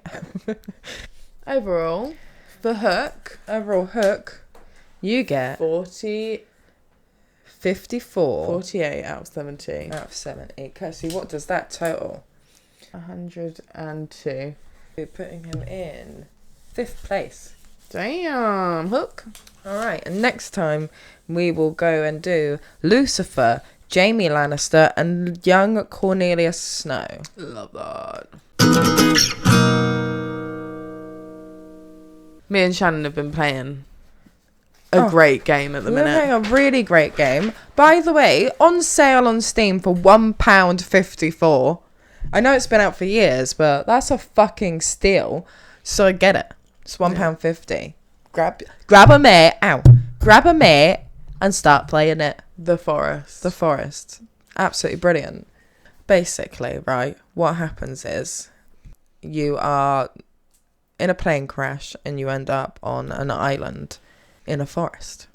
Overall, for Hook... Overall, Hook, you get 54. 48 out of 70. Out of 70. Kirsty, what does that total? 102. We're putting him in 5th place. Damn, Hook. All right, and next time we will go and do Lucifer, Jaime Lannister, and young Cornelius Snow. Love that. Me and Shannon have been playing a great game at the We're playing minute. a really great game. By the way, on sale on Steam for £1.54. I know it's been out for years, but that's a fucking steal. So I get it. It's £1.50. Grab a mate. Ow. Grab a mate and start playing it. The Forest. The Forest. Absolutely brilliant. Basically, right, what happens is you are in a plane crash and you end up on an island in a forest.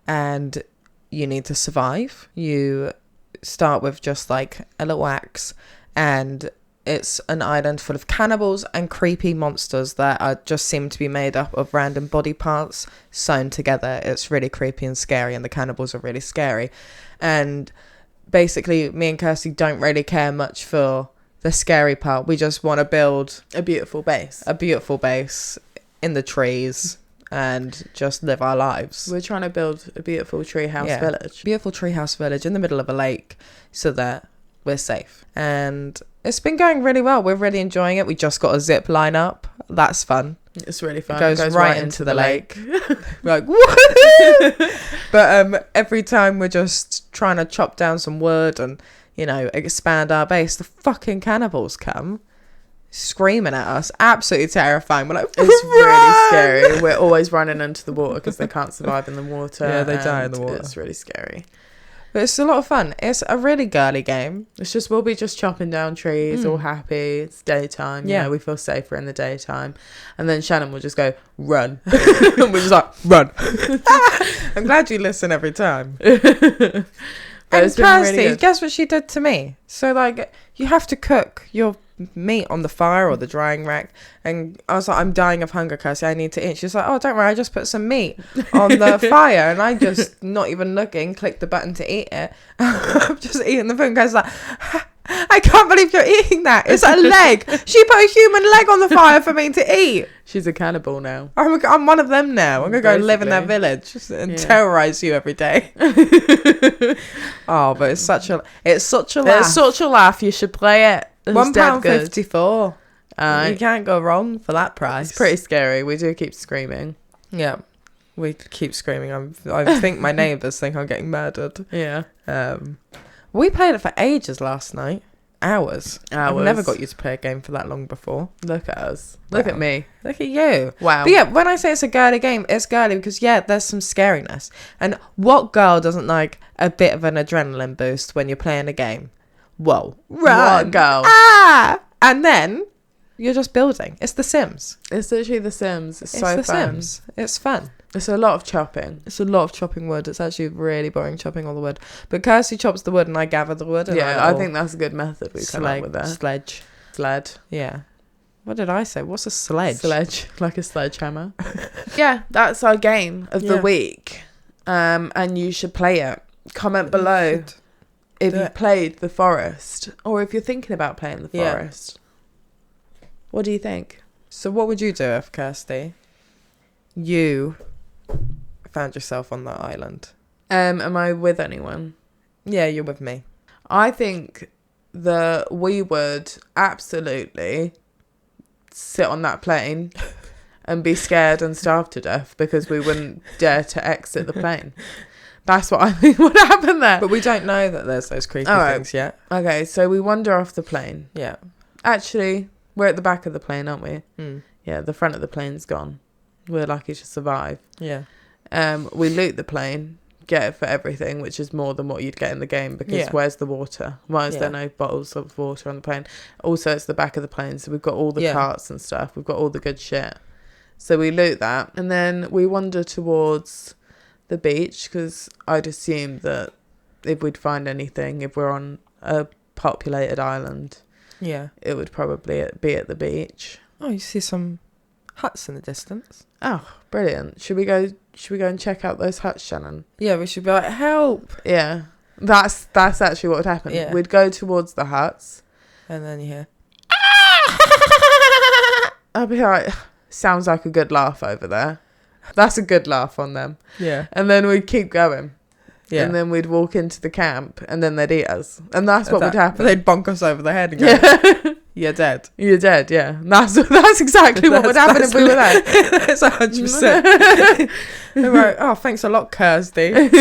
And you need to survive. You start with just like a little axe, and it's an island full of cannibals and creepy monsters that are just seem to be made up of random body parts sewn together. It's really creepy and scary, and the cannibals are really scary. And basically, me and Kirsty don't really care much for the scary part. We just want to build a beautiful base. In the trees and just live our lives. We're trying to build a beautiful treehouse village. Beautiful treehouse village in the middle of a lake so that we're safe. And it's been going really well. We're really enjoying it. We just got a zip line up. That's fun. It's really fun. It goes right into the lake. We're like, woohoo! But every time we're just trying to chop down some wood and, you know, expand our base, the fucking cannibals come screaming at us. Absolutely terrifying. We're like, it's really scary. We're always running into the water because they can't survive in the water. Yeah, they die in the water. It's really scary. But it's a lot of fun. It's a really girly game. It's just, we'll be just chopping down trees, all happy. It's daytime. You know, we feel safer in the daytime. And then Shannon will just go, run. And we're just like, run. I'm glad you listen every time. But And Kirsty, really guess what she did to me? So, like, you have to cook your meat on the fire or the drying rack. And I was like, I'm dying of hunger, Kirsty. I need to eat. She's like, oh, don't worry. I just put some meat on the fire. And I just, not even looking, clicked the button to eat it. I'm just eating the food. Kirsty's like, I can't believe you're eating that. It's a leg. She put a human leg on the fire for me to eat. She's a cannibal now. I'm one of them now. I'm going to go live in that village and terrorize you every day. Oh, but it's such a laugh. It's such a laugh. You should play it. £1.54. You can't go wrong for that price. It's pretty scary. We do keep screaming. Yeah. We keep screaming. I think my neighbours think I'm getting murdered. Yeah. We played it for ages last night. Hours. Hours. I've never got you to play a game for that long before. Look at us. Look at me. Look at you. Wow. But yeah, when I say it's a girly game, it's girly because, yeah, there's some scariness. And what girl doesn't like a bit of an adrenaline boost when you're playing a game? Whoa. Run. What girl? Ah! And then you're just building. It's The Sims. It's literally The Sims. It's so The fun. Sims. It's fun. It's a lot of chopping. It's a lot of chopping wood. It's actually really boring chopping all the wood. But Kirsty chops the wood and I gather the wood. And yeah, I think that's a good method we come up with there. Sledge. Sled. Yeah. What did I say? What's a sledge? Sledge. Like a sledgehammer. Yeah, that's our game of the week. And you should play it. Comment below if you played The Forest or if you're thinking about playing The Forest. What do you think? So what would you do if, Kirsty, you found yourself on that island? Am I with anyone? Yeah, you're with me. I think that we would absolutely sit on that plane and be scared and starve to death because we wouldn't dare to exit the plane. That's what I think would happen there. But we don't know that there's those creepy things yet. Okay, so we wander off the plane. Yeah. Actually, we're at the back of the plane, aren't we? Mm. Yeah, the front of the plane's gone. We're lucky to survive. Yeah. We loot the plane, get it for everything, which is more than what you'd get in the game because where's the water? Why is there no bottles of water on the plane? Also, it's the back of the plane, so we've got all the carts and stuff. We've got all the good shit. So we loot that, and then we wander towards the beach because I'd assume that if we'd find anything, if we're on a populated island, it would probably be at the beach. Oh, you see some huts in the distance. Oh, brilliant. Should we go and check out those huts, Shannon? Yeah, we should be like, help. Yeah. That's actually what would happen. Yeah. We'd go towards the huts. And then you hear, I'll be like, sounds like a good laugh over there. That's a good laugh on them. yeah. And then we'd keep going. Yeah. And then we'd walk into the camp and then they'd eat us. And that's what would happen. They'd bonk us over the head and go, you're dead. You're dead, yeah. And that's exactly what would happen if we were there. That's 100%. They were like, oh, thanks a lot, Kirsty. Look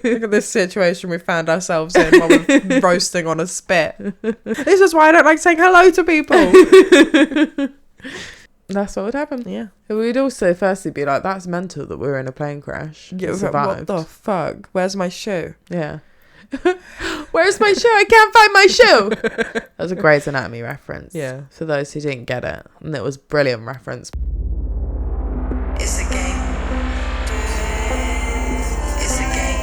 at this situation we found ourselves in while we're roasting on a spit. This is why I don't like saying hello to people. That's what would happen. Yeah. We'd also firstly be like, that's mental that we were in a plane crash. Yeah, and but what survived. the fuck? Where's my shoe? Yeah. Where's my shoe? I can't find my shoe. That was a Grey's Anatomy reference. Yeah. For those who didn't get it. And it was a brilliant reference. It's a game. It's a game.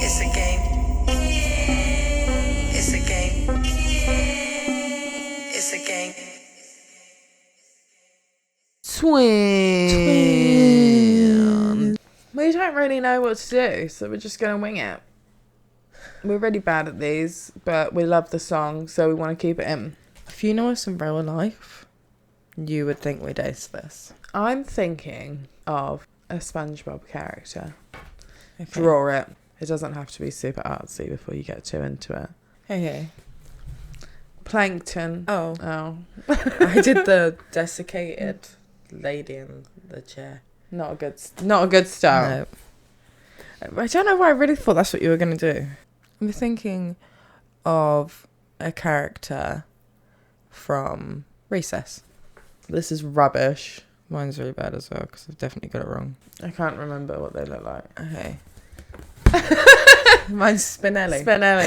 It's a game. It's a game. It's a game. Twin. We don't really know what to do, so we're just going to wing it. We're really bad at these, but we love the song, so we want to keep it in. If you know us in real life, you would think we'd ace this. I'm thinking of a SpongeBob character. Okay. Draw it. It doesn't have to be super artsy before you get too into it. Okay. Plankton. Oh. Oh. I did the desiccated lady in the chair. Not a good start. No. I don't know why I really thought that's what you were going to do. I'm thinking of a character from Recess. This is rubbish. Mine's really bad as well because I've definitely got it wrong. I can't remember what they look like. Okay. Mine's Spinelli. Spinelli.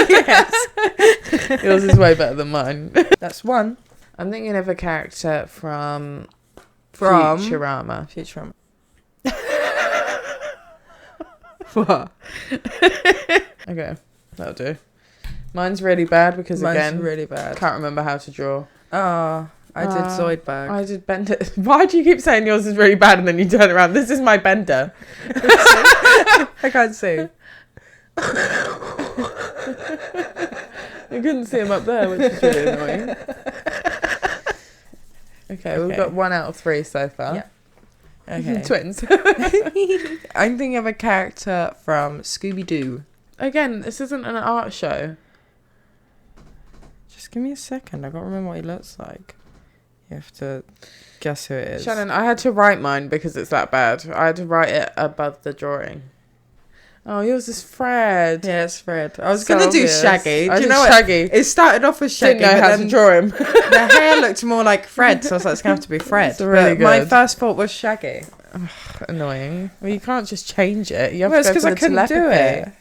Yes. Yours is way better than mine. That's one. I'm thinking of a character from Futurama. Futurama. What? Okay, that'll do. Mine's really bad because Mine's again, really bad. can't remember how to draw. Oh, I did Zoidberg. I did Bender. Why do you keep saying yours is really bad and then you turn around? This is my Bender. I can't see. You couldn't see him up there, which is really annoying. Okay, we've got 1 out of 3 so far. Yeah. Okay. Twins. I'm thinking of a character from Scooby-Doo. Again, this isn't an art show. Just give me a second. I can't remember what he looks like. You have to guess who it is. Shannon, I had to write mine because it's that bad. I had to write it above the drawing. Oh, yours is Fred. Yeah, it's Fred. I was So going to do obvious. Shaggy. I Do you did know what? Shaggy. It started off with Shaggy, Didn't know but how to draw him. the hair looked more like Fred, so I was like, it's going to have to be Fred. It's really but my good. first thought was Shaggy. Annoying. Well, you can't just change it. You have Well, it's to go because for I the couldn't telepathy.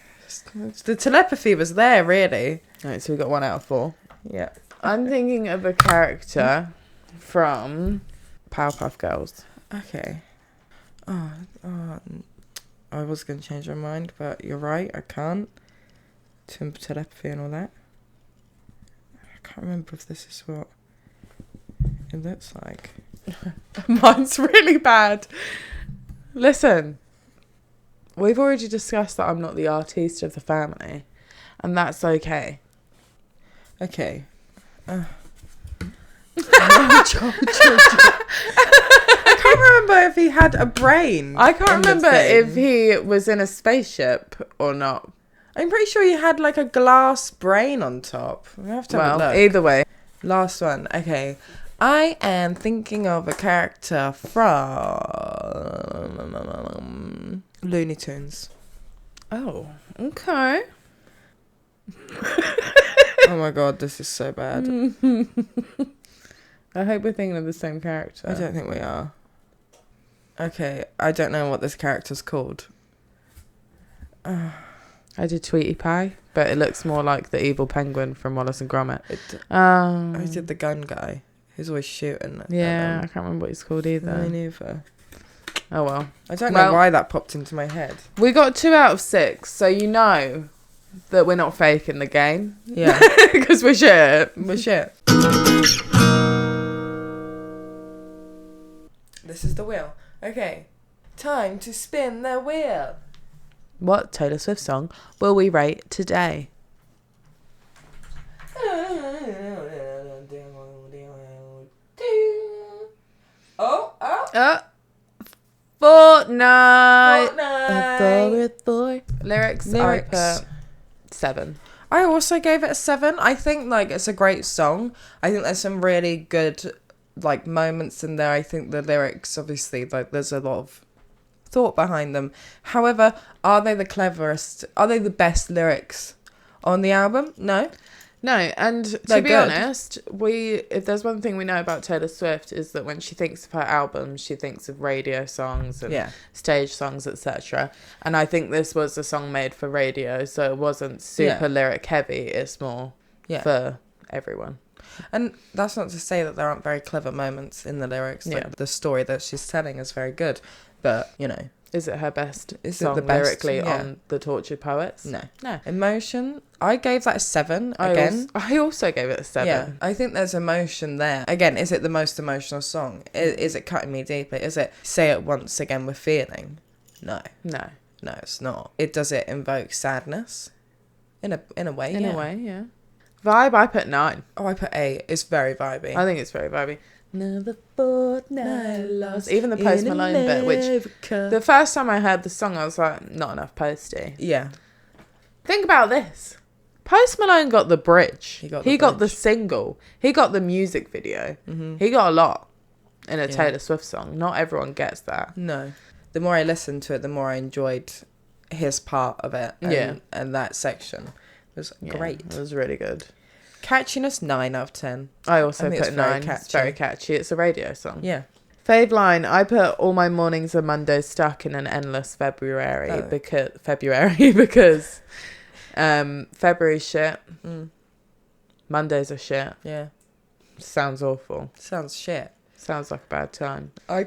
do it. The telepathy was there, really. Right, so we got 1 out of 4. Yeah. I'm thinking of a character from Powerpuff Girls. Okay. Oh, I was going to change my mind, but you're right, I can't. Telepathy and all that. I can't remember if this is what it looks like. Mine's really bad. Listen, we've already discussed that I'm not the artiste of the family, and that's okay. Okay. I can't remember if he had a brain. I can't in the remember thing. if he was in a spaceship or not. I'm pretty sure he had like a glass brain on top. We have to have a Well, look. either way. Last one. Okay. I am thinking of a character from Looney Tunes. Oh, okay. Oh my god, this is so bad. I hope we're thinking of the same character. I don't think we are. Okay, I don't know what this character's called. I did Tweety Pie, but it looks more like the evil penguin from Wallace and Gromit. I did the gun guy. He's always shooting. Yeah, I can't remember what he's called either. Me neither. Oh well. I don't know why that popped into my head. We got 2 out of 6, so you know that we're not faking the game. Yeah. Because we're shit. We're shit. This is the wheel. Okay. Time to spin the wheel. What Taylor Swift song will we rate today? Fortnite. Lyrics. I put 7. I also gave it a 7. I think like it's a great song. I think there's some really good like moments in there. I think the lyrics, obviously, like there's a lot of thought behind them. However, are they the cleverest? Are they the best lyrics on the album? No. No, and to They're be good. honest, if there's one thing we know about Taylor Swift is that when she thinks of her albums, she thinks of radio songs and Yeah. stage songs, etc. And I think this was a song made for radio, so it wasn't super Yeah. lyric heavy. It's more Yeah. for everyone. And that's not to say that there aren't very clever moments in the lyrics. Like Yeah. the story that she's telling is very good. But, you know, Is it her best Is it song the best? lyrically Yeah. on The Tortured Poets? no. No. Emotion, I gave that a 7 again. I also gave it a 7. Yeah, I think there's emotion there. Again, is it the most emotional song? Is it cutting me deeply? Is it Say It Once Again with Feeling? No, No. it's not. Does it invoke sadness? In a way, In yeah. a way, yeah. Vibe, I put 9. Oh, I put 8. It's very vibey. I think it's very vibey. Never fought, no lost. Even the In Post Malone bit, which America. the first time I heard the song, I was like, not enough Posty. Yeah, Think about this. Post Malone got the bridge. He got the the single. He got the music video. Mm-hmm. He got a lot in a Yeah. Taylor Swift song. Not everyone gets that. no. The more I listened to it, the more I enjoyed his part of it. And, Yeah. and that section was Yeah, great. It was really good. Catchiness, 9 out of 10. I also I think put it's very 9. It's catchy. very catchy. It's a radio song. Yeah. Fave line, I put all my mornings and Mondays stuck in an endless February Oh. because February's shit. Mm. Mondays are shit. Yeah. Sounds awful. Sounds shit. Sounds like a bad time. I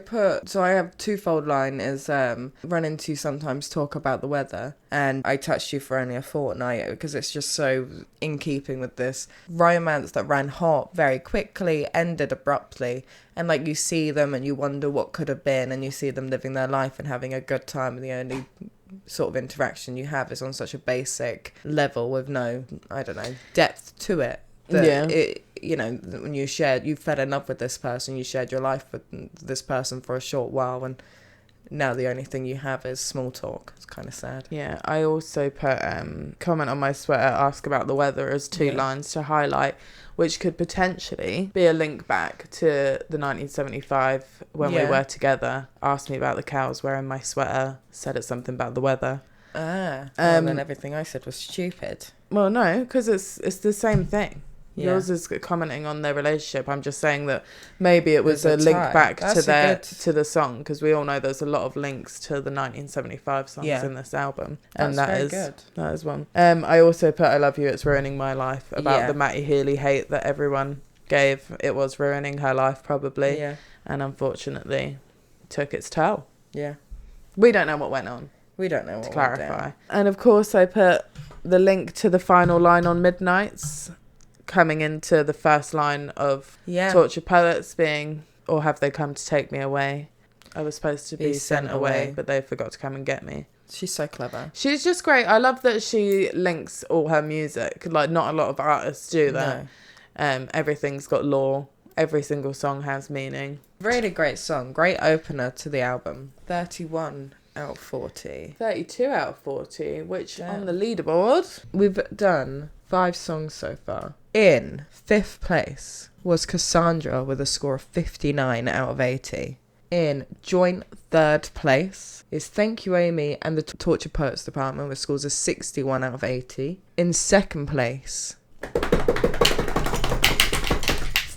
have twofold line is run into sometimes talk about the weather, and I touched you for only a fortnight because it's just so in keeping with this romance that ran hot very quickly, ended abruptly, and like you see them and you wonder what could have been, and you see them living their life and having a good time, and the only sort of interaction you have is on such a basic level with no, I don't know, depth to it. That Yeah. it, you know, when you fell in love with this person, you shared your life with this person for a short while, and now the only thing you have is small talk. It's kind of sad. Yeah, I also put comment on my sweater, ask about the weather as 2 Yeah. lines to highlight, which could potentially be a link back to the 1975 when we Yeah. were together. Asked me about the cows wearing my sweater, said it's something about the weather. Well, Um, then everything I said was stupid. Well, no, because it's the same thing. Yeah. Yours is commenting on their relationship. I'm just saying that maybe it was There's a a link tie. back That's to the song, because we all know there's a lot of links to the 1975 songs Yeah. in this album, and That's that very is good. that is one. I also put "I Love You, It's Ruining My Life" about Yeah. the Matty Healy hate that everyone gave. It was ruining her life probably, Yeah. and unfortunately took its toll. Yeah. We don't know what went on, We don't know what to went clarify. down. And of course, I put the link to the final line on Midnights, coming into the first line of Yeah. Tortured Poets being, or have they come to take me away? I was supposed to be sent away, but they forgot to come and get me. She's so clever. She's just great. I love that she links all her music. Like, not a lot of artists do that. Everything's got lore. Every single song has meaning. Really great song. Great opener to the album. 31 out of 40. 32 out of 40, which Damn. on the leaderboard. We've done 5 songs so far. In 5th place was Cassandra with a score of 59 out of 80. In joint 3rd place is Thank You Amy and the Tortured Poets Department with scores of 61 out of 80. In 2nd place,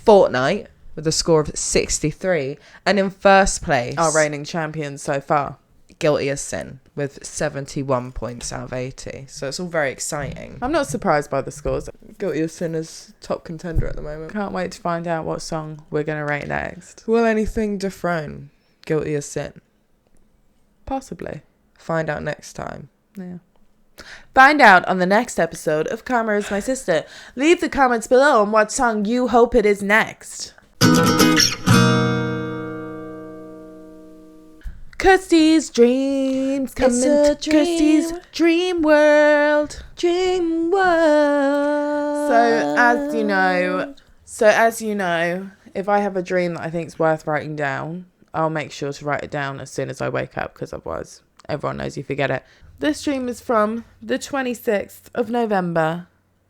Fortnite with a score of 63. And in 1st place, Our reigning champions so far. Guilty as Sin with 71 points out of 80. So it's all very exciting. I'm not surprised by the scores. Guilty as Sin is top contender at the moment. Can't wait to find out what song we're going to rate next. Will anything dethrone Guilty as Sin? Possibly. Find out next time. Yeah. Find out on the next episode of Karma is My Sister. Leave the comments below on what song you hope it is next. Kirsty's dreams come It's a into Kirsty's dream world. Dream world. So as you know, if I have a dream that I think is worth writing down, I'll make sure to write it down as soon as I wake up, because otherwise everyone knows you forget it. This dream is from the 26th of November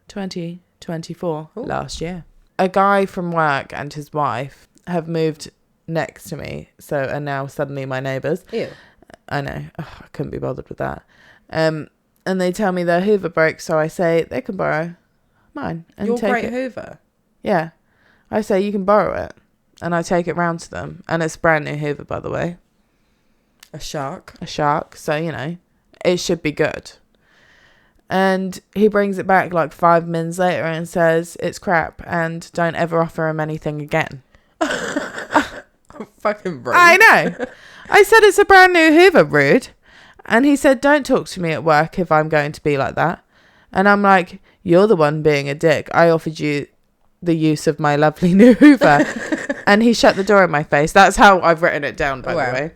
2024, last year. A guy from work and his wife have moved next to me, so are now suddenly my neighbours. Ew. I know. Ugh, I couldn't be bothered with that. And they tell me their Hoover broke, so I say they can borrow mine. And Your take great it. Hoover. Yeah. I say, you can borrow it. And I take it round to them. And it's brand new Hoover, by the way. A shark. A shark. So, you know, it should be good. And he brings it back like 5 minutes later and says it's crap and don't ever offer him anything again. Fucking rude. I know. I said it's a brand new Hoover, rude. And he said, don't talk to me at work if I'm going to be like that. And I'm like, you're the one being a dick. I offered you the use of my lovely new Hoover. And he shut the door in my face. That's how I've written it down, by the way.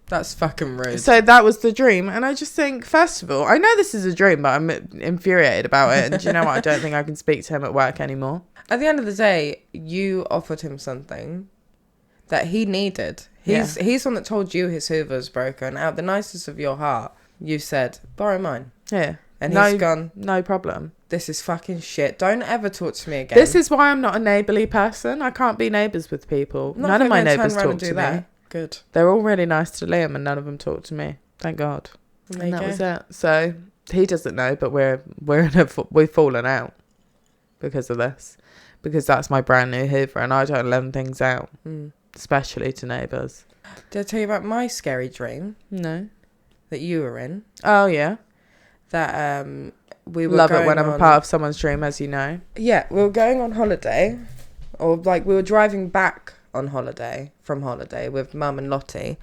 That's fucking rude. So that was the dream. And I just think, first of all, I know this is a dream, but I'm infuriated about it. And do you know what? I don't think I can speak to him at work anymore. At the end of the day, you offered him something that he needed. He's the one that told you his Hoover's broken. Out of the nicest of your heart, you said, borrow mine. Yeah. And he's gone, no problem. This is fucking shit. Don't ever talk to me again. This is why I'm not a neighbourly person. I can't be neighbours with people. None of my neighbours talk to me. Good. They're all really nice to Liam and none of them talk to me. Thank God. And that was it. So he doesn't know, but we've fallen out because of this. Because that's my brand new Hoover and I don't lend things out. Especially to neighbours. Did I tell you about my scary dream? No. That you were in? Oh, yeah. That we were Love it when I'm a part of someone's dream, as you know. Yeah, we were going on holiday. Or like we were driving back on holiday, from holiday with Mum and Lottie.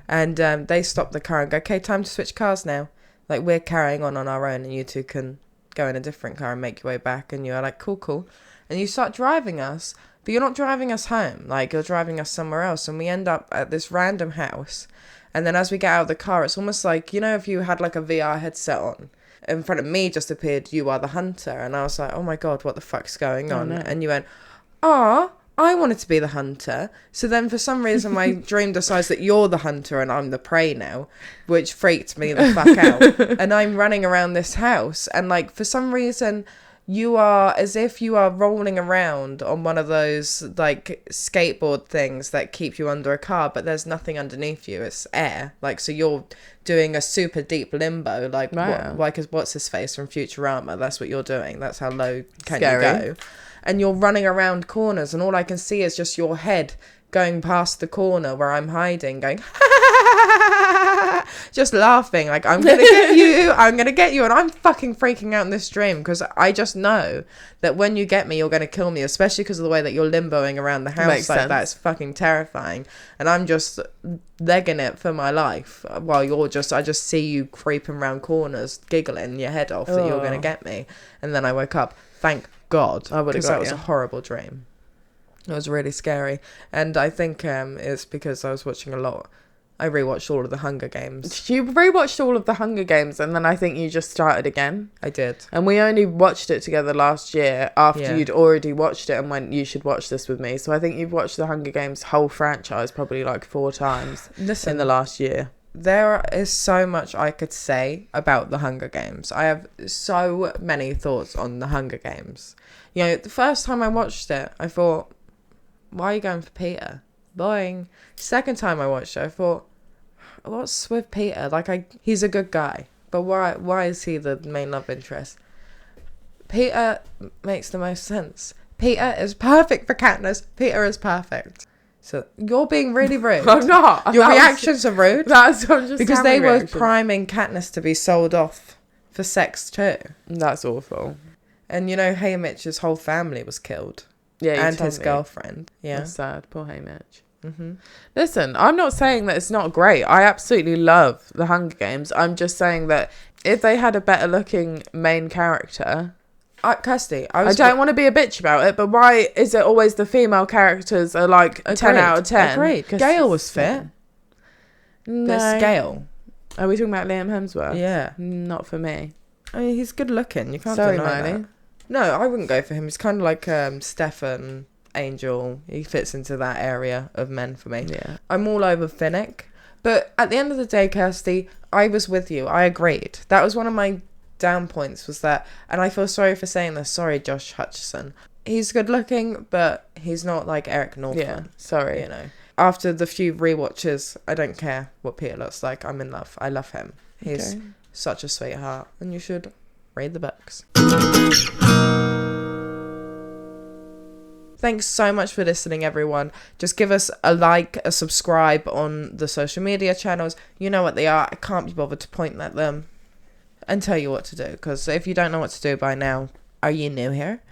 And they stopped the car and go, okay, time to switch cars now. Like we're carrying on our own and you two can go in a different car and make your way back. And you're like, cool. And you start driving us. But you're not driving us home, like you're driving us somewhere else. And we end up at this random house. And then as we get out of the car, it's almost like, you know, if you had like a VR headset on, in front of me just appeared, you are the hunter. And I was like, oh my God, what the fuck's going on? No. And you went, I wanted to be the hunter. So then for some reason, my dream decides that you're the hunter and I'm the prey now, which freaked me the fuck out. And I'm running around this house. And like, for some reason, you are as if you are rolling around on one of those like skateboard things that keep you under a car, but there's nothing underneath you. It's air. Like, so you're doing a super deep limbo. Like, wow. What's his face from Futurama? That's what you're doing. That's how low can Scary. you go. And you're running around corners and all I can see is just your head going past the corner where I'm hiding, going, just laughing, like, I'm going to get you. And I'm fucking freaking out in this dream because I just know that when you get me, you're going to kill me, especially because of the way that you're limboing around the house. Makes like sense. that. It's fucking terrifying. And I'm just legging it for my life while I just see you creeping around corners, giggling your head off that you're going to get me. And then I woke up. Thank God. I would have because got that was you. a horrible dream. It was really scary. And I think it's because I was watching a lot. I rewatched all of the Hunger Games. You rewatched all of the Hunger Games and then I think you just started again. I did. And we only watched it together last year after you'd already watched it and went, you should watch this with me. So I think you've watched the Hunger Games whole franchise probably like 4 times in the last year. There is so much I could say about the Hunger Games. I have so many thoughts on the Hunger Games. You know, the first time I watched it, I thought, why are you going for Peter? Boing. Second time I watched it, I thought, what's with Peter? Like, he's a good guy, but why is he the main love interest? Peter makes the most sense. Peter is perfect for Katniss. Peter is perfect. So you're being really rude. I'm not. Your reactions are rude. That's just because they were priming Katniss to be sold off for sex too. That's awful. And you know, Haymitch's whole family was killed. Yeah, and his girlfriend. Yeah, that's sad. Poor Haymitch. Listen, I'm not saying that it's not great. I absolutely love the Hunger Games. I'm just saying that if they had a better looking main character, Kirsty, I don't want to be a bitch about it, but why is it always the female characters are like 10 out of 10? Agreed. Gale was fit. No. There's Gale. Are we talking about Liam Hemsworth? Yeah. Not for me. I mean, he's good looking. You can't Sorry, deny Miley. that. No, I wouldn't go for him. He's kind of like Stefan, Angel. He fits into that area of men for me. Yeah. I'm all over Finnick. But at the end of the day, Kirsty, I was with you. I agreed. That was one of my down points was that, and I feel sorry for saying this. Sorry, Josh Hutcherson. He's good looking, but he's not like Eric Northman. Yeah, sorry. You know, after the few rewatches, I don't care what Peter looks like. I'm in love. I love him. He's such a sweetheart, and you should read the books. Thanks so much for listening, everyone. Just give us a like, a subscribe on the social media channels. You know what they are. I can't be bothered to point at them and tell you what to do, because if you don't know what to do by now, are you new here?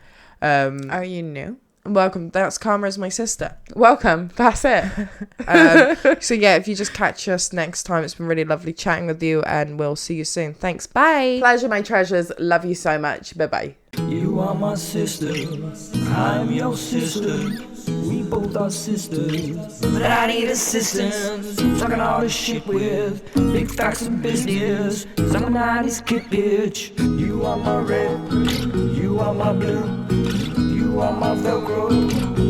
Are you new? Welcome. That's Karma is my sister. Welcome. That's it. So yeah, if you just catch us next time, it's been really lovely chatting with you, and we'll see you soon. Thanks. Bye. Pleasure, my treasures. Love you so much. Bye-bye. You are my sister, I'm your sister. We both are sisters, but I need assistance. Talking all this shit with big facts and business. 'Cause I'm a 90s kid, bitch. You are my red, you are my blue. You are my Velcro,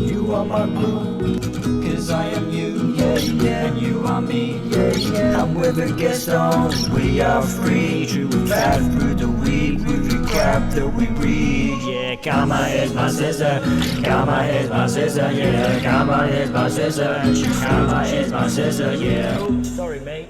you are my glue. 'Cause I am you, yeah, yeah, and you are me, yeah, yeah. I'm with a guest on, we are free. Chewing fat through the week, with recap that we read. Yeah, Karma is my sister, Karma is my sister, yeah. Karma is my sister, Karma is my sister, yeah. Oops, sorry, mate.